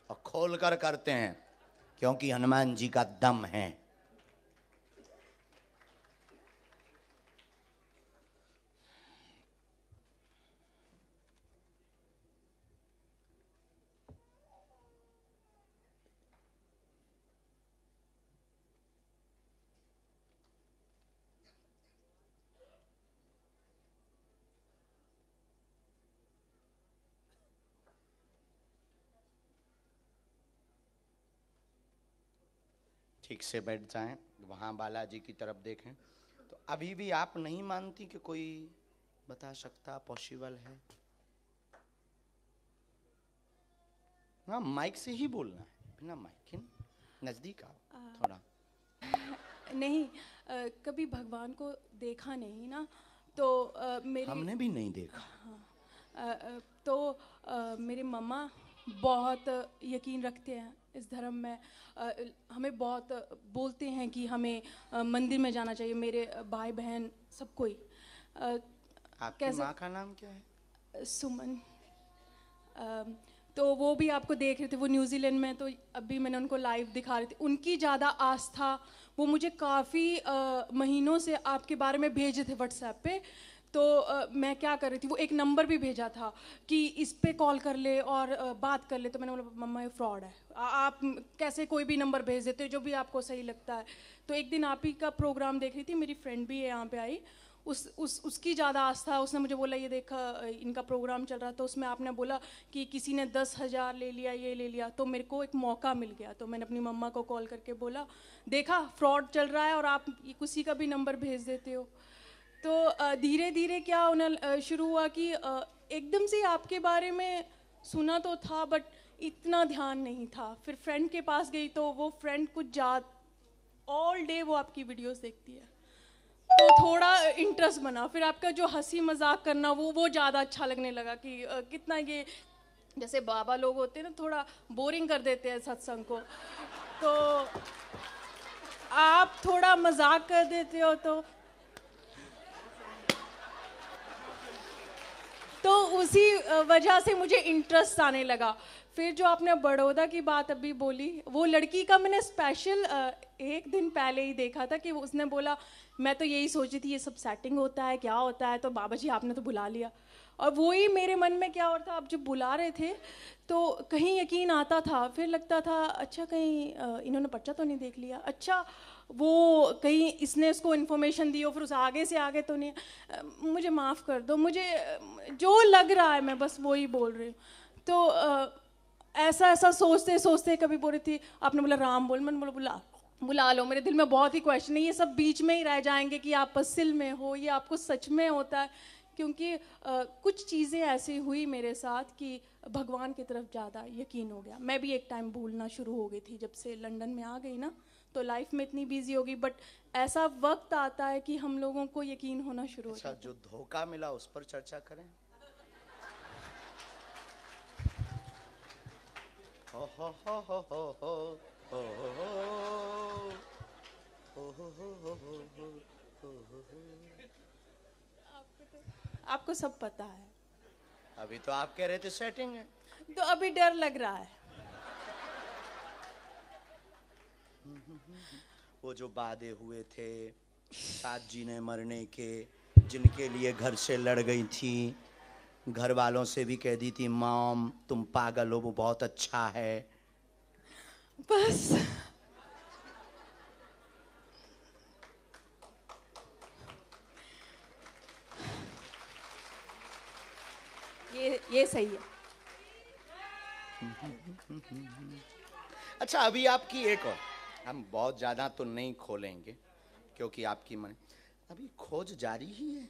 और खोल कर करते हैं, क्योंकि हनुमान जी का दम है। ठीक से बैठ जाएं, वहां बालाजी की तरफ देखें। तो अभी भी आप नहीं मानती कि कोई बता सकता पॉसिबल है? हाँ, माइक से ही बोलना है, बिना माइक के। नजदीक आओ थोड़ा। नहीं, कभी भगवान को देखा नहीं ना, तो मेरी हमने भी नहीं देखा। तो मेरे मम्मा बहुत यकीन रखते हैं इस धर्म में। हमें बहुत बोलते हैं कि हमें मंदिर में जाना चाहिए, मेरे भाई बहन सब कोई। आपकी माँ का नाम क्या है? सुमन। तो वो भी आपको देख रहे थे, वो न्यूजीलैंड में, तो अभी मैंने उनको लाइव दिखा रही थी। उनकी ज़्यादा आस्था, वो मुझे काफ़ी महीनों से आपके बारे में भेजे थे व्हाट्सएप पे। तो मैं क्या कर रही थी, वो एक नंबर भी भेजा था कि इस पे कॉल कर ले और बात कर ले। तो मैंने बोला मम्मा ये फ्रॉड है, आप कैसे कोई भी नंबर भेज देते हो जो भी आपको सही लगता है। तो एक दिन आप ही का प्रोग्राम देख रही थी, मेरी फ्रेंड भी है यहाँ पे आई, उसकी ज़्यादा आस्था। उसने मुझे बोला ये देखा इनका प्रोग्राम चल रहा, तो उसमें आपने बोला कि किसी ने 10,000 ले लिया, ये ले लिया। तो मेरे को एक मौका मिल गया, तो मैंने अपनी मम्मा को कॉल करके बोला देखा फ्रॉड चल रहा है और आप किसी का भी नंबर भेज देते हो। तो धीरे धीरे क्या होना शुरू हुआ कि एकदम से आपके बारे में सुना तो था बट इतना ध्यान नहीं था। फिर फ्रेंड के पास गई तो वो फ्रेंड कुछ ऑल डे वो आपकी वीडियोस देखती है, तो थोड़ा इंटरेस्ट बना। फिर आपका जो हंसी मजाक करना वो ज़्यादा अच्छा लगने लगा कि कितना ये, जैसे बाबा लोग होते हैं ना, थोड़ा बोरिंग कर देते हैं सत्संग को, तो आप थोड़ा मजाक कर देते हो, तो उसी वजह से मुझे इंटरेस्ट आने लगा। फिर जो आपने बड़ौदा की बात अभी बोली, वो लड़की का मैंने स्पेशल एक दिन पहले ही देखा था कि उसने बोला मैं तो यही सोची थी ये सब सेटिंग होता है क्या होता है, तो बाबा जी आपने तो बुला लिया। और वही मेरे मन में क्या और था, आप जब बुला रहे थे तो कहीं यकीन आता था, फिर लगता था अच्छा कहीं इन्होंने पर्चा तो नहीं देख लिया, अच्छा वो कहीं इसने उसको इन्फॉर्मेशन दी हो, फिर उस आगे से आगे तो नहीं। मुझे माफ़ कर दो, मुझे जो लग रहा है मैं बस वही बोल रही हूँ। तो ऐसा ऐसा सोचते सोचते कभी बोल रही थी, आपने बोला राम बोल, मैंने बोला बुला बुला लो। मेरे दिल में बहुत ही क्वेश्चन है, ये सब बीच में ही रह जाएंगे कि आप पसिल में हो, ये आपको सच में होता है। क्योंकि कुछ चीज़ें ऐसी हुई मेरे साथ कि भगवान की तरफ ज़्यादा यकीन हो गया। मैं भी एक टाइम भूलना शुरू हो गई थी जब से लंदन में आ गई ना, तो लाइफ में इतनी बिजी हो गई। बट ऐसा वक्त आता है कि हम लोगों को यकीन होना शुरू हो अच्छा, जाता जो है। धोखा मिला उस पर चर्चा करें। हो हो हो हो हो हो हो हो हो हो हो हो हो हो हो। आपको सब पता है, अभी तो आप कह रहे थे सेटिंग है। तो अभी डर लग रहा है। वो जो वादे हुए थे सात जीने मरने के, जिनके लिए घर से लड़ गई थी, घर वालों से भी कह दी थी मॉम तुम पागल हो, वो बहुत अच्छा है। बस ये सही है। अच्छा, अभी आपकी एक और, हम बहुत ज्यादा तो नहीं खोलेंगे क्योंकि आपकी मन, अभी खोज जारी ही है।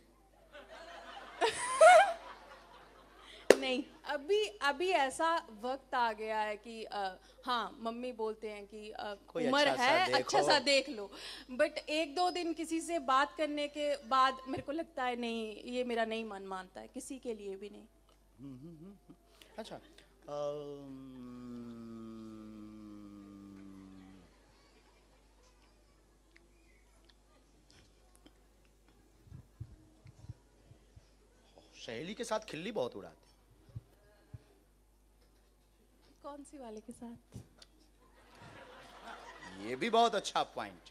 नहीं, अभी अभी ऐसा वक्त आ गया है कि हाँ मम्मी बोलते हैं कि कोई उम्र अच्छा सा है अच्छा देखो। सा देख लो। बट एक दो दिन किसी से बात करने के बाद मेरे को लगता है नहीं, ये मेरा नहीं मन मानता है, किसी के लिए भी नहीं। अच्छा, सहेली के साथ खिल्ली बहुत उड़ाते। कौन सी वाले के साथ? ये भी बहुत अच्छा पॉइंट।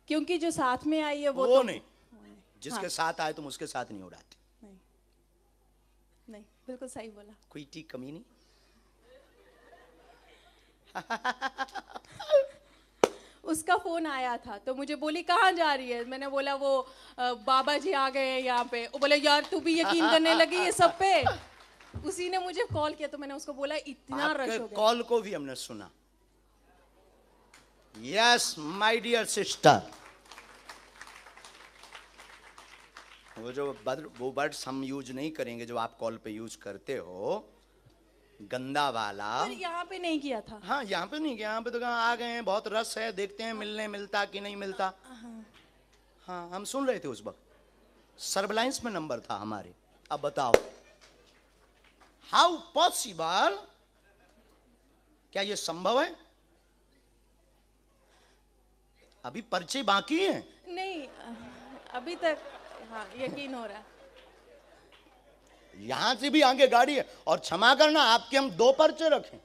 क्योंकि जो साथ में आई है वो वो तो नहीं, जिसके साथ आए तुम उसके साथ नहीं उड़ाते। नहीं, नहीं, बिल्कुल सही बोला। कोई टी कमी नहीं। उसका फोन आया था तो मुझे बोली कहाँ जा रही है। मैंने बोला वो बाबा जी आ गए हैं यहाँ पे। वो बोले यार तू भी यकीन करने लगी ये सब पे। उसी ने मुझे कॉल किया तो मैंने उसको बोला इतना रश हो गया। कॉल को भी हमने सुना। यस माय डियर सिस्टर, वो वर्ड्स हम यूज नहीं करेंगे जो आप कॉल पे यूज करते हो, गंदा वाला। पर यहाँ पे नहीं किया था। हाँ यहाँ पे नहीं किया, यहाँ पे तो कहाँ आ गए हैं, बहुत रस है, देखते हैं मिलने मिलता कि नहीं मिलता। हाँ हम सुन रहे थे उस वक्त, सर्वलाइंस में नंबर था हमारे। अब बताओ हाउ पॉसिबल, क्या ये संभव है? अभी पर्चे बाकी हैं। नहीं अभी तक हाँ यकीन हो रहा है। यहां से भी आगे गाड़ी है। और क्षमा करना आपके हम 2 पर्चे रखें।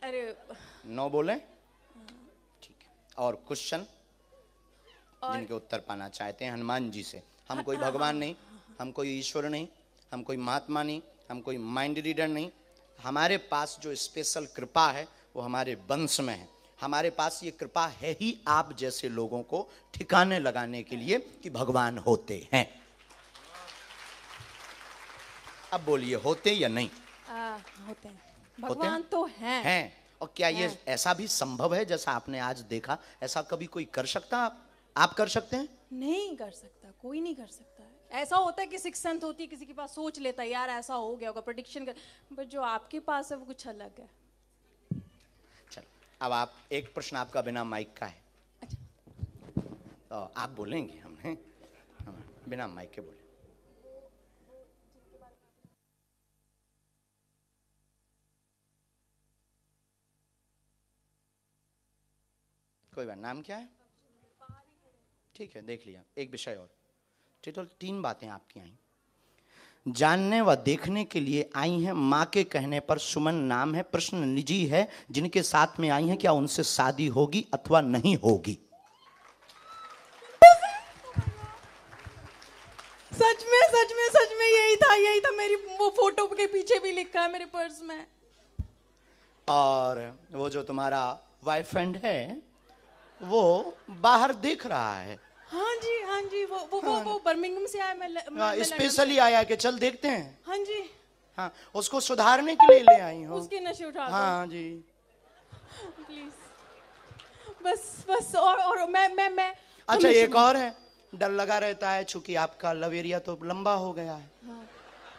अरे 9 बोले ठीक है। और क्वेश्चन और जिनके उत्तर पाना चाहते हैं हनुमान जी से। हम कोई भगवान नहीं, हम कोई ईश्वर नहीं, हम कोई महात्मा नहीं, हम कोई माइंड रीडर नहीं। हमारे पास जो स्पेशल कृपा है वो हमारे वंश में है। हमारे पास ये कृपा है ही आप जैसे लोगों को ठिकाने लगाने के लिए कि भगवान होते हैं। अब बोलिए होते या नहीं? होते हैं, भगवान तो हैं। और क्या ये ऐसा भी संभव है जैसा आपने आज देखा? ऐसा कभी कोई कर सकता? आप कर सकते हैं? नहीं कर सकता, कोई नहीं कर सकता है। ऐसा होता है कि सिक्स सेंथ होती है, किसी के पास सोच लेता है यार ऐसा हो गया होगा, प्रेडिक्शन कर। बट जो आपके पास है वो कुछ अलग है। चलो अब आप, एक प्रश्न आपका बिना माइक का है। अच्छा। तो आप बोलेंगे, हमने बिना माइक के बोले। कोई बात, नाम क्या है? ठीक है देख लिया। एक विषय और, टोटल 3 बातें आपकी आई। जानने व देखने के लिए आई हैं, माँ के कहने पर सुमन नाम है। प्रश्न निजी है, जिनके साथ में आई हैं क्या उनसे शादी होगी अथवा नहीं होगी? सच में सच में सच में यही था मेरी वो फोटो के पीछे भी लिखा है मेरे पर्स में। और वो जो तुम्हारा बॉयफ्रेंड है वो बाहर देख रहा है। हाँ जी वो बर्मिंघम से आया। मैं स्पेशली आया कि चल देखते हैं। हाँ जी। हाँ उसको सुधारने के लिए ले आई हो। उसके नशे उठा दो। हाँ जी प्लीज बस और मैं अच्छा एक और है, डर लगा रहता है चूंकि आपका लव एरिया तो लंबा हो गया है। हाँ।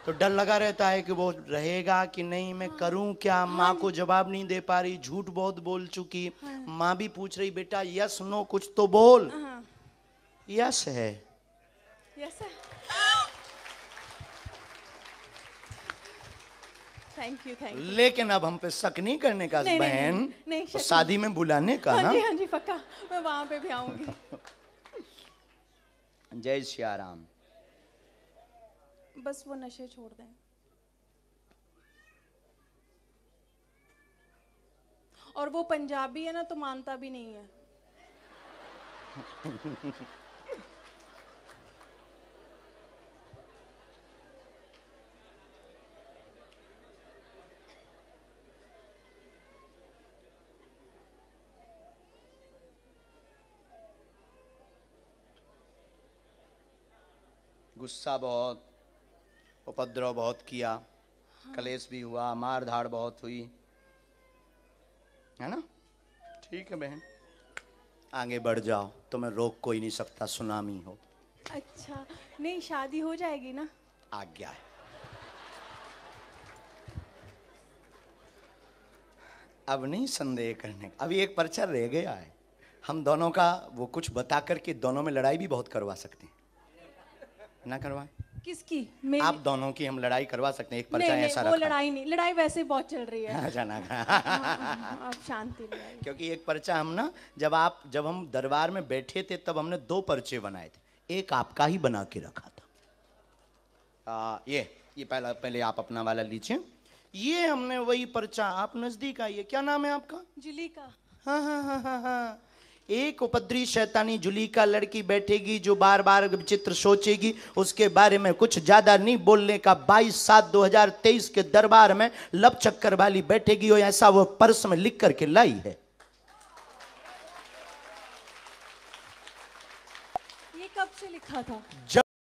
तो डर लगा रहता है कि वो रहेगा कि नहीं, मैं करूं क्या? माँ को जवाब नहीं दे पा रही, झूठ बहुत बोल चुकी। माँ भी पूछ रही बेटा यस नो कुछ तो बोल। यस है। यस है। Thank you. लेकिन अब हम पे शक नहीं करने का बहन, तो शादी में बुलाने का ना। हाँ जी पक्का, मैं वहां पे भी आऊंगी। जय श्री राम। बस वो नशे छोड़ दें। और वो पंजाबी है ना तो मानता भी नहीं है। गुस्सा बहुत, उपद्रव बहुत किया। हाँ। कलेश भी हुआ, मार धाड़ बहुत हुई है ना। ठीक है बहन आगे बढ़ जाओ, तुम्हें रोक कोई नहीं सकता, सुनामी हो। अच्छा नहीं शादी हो जाएगी ना? आज्ञा है। अब नहीं संदेह करने, अभी एक पर्चा रह गया है। हम दोनों का वो कुछ बता करके दोनों में लड़ाई भी बहुत करवा सकते हैं ना। करवाएं? किसकी? आप दोनों की हम लड़ाई करवा सकते हैं। एक पर्चा ऐसा रखा। वो लड़ाई नहीं, लड़ाई वैसे बहुत चल रही है। जाना आप शांति लाइए। क्योंकि एक पर्चा हम ना, जब हम दरबार में बैठे थे तब हमने 2 पर्चे बनाए थे, एक आपका ही बना के रखा था। ये पहले आप अपना वाला लीजिए ये हमने वही पर्चा, आप नजदीक आइए, क्या नाम है आपका? जुलीका। हाँ हाँ हाँ हाँ हाँ। एक उपद्री शैतानी जुलीका लड़की बैठेगी जो बार बार विचित्र सोचेगी, उसके बारे में कुछ ज्यादा नहीं बोलने का। 22/7/2023 के दरबार में लब चक्कर वाली बैठेगी और ऐसा वो पर्स में लिख करके लाई है। ये कब से लिखा था? जब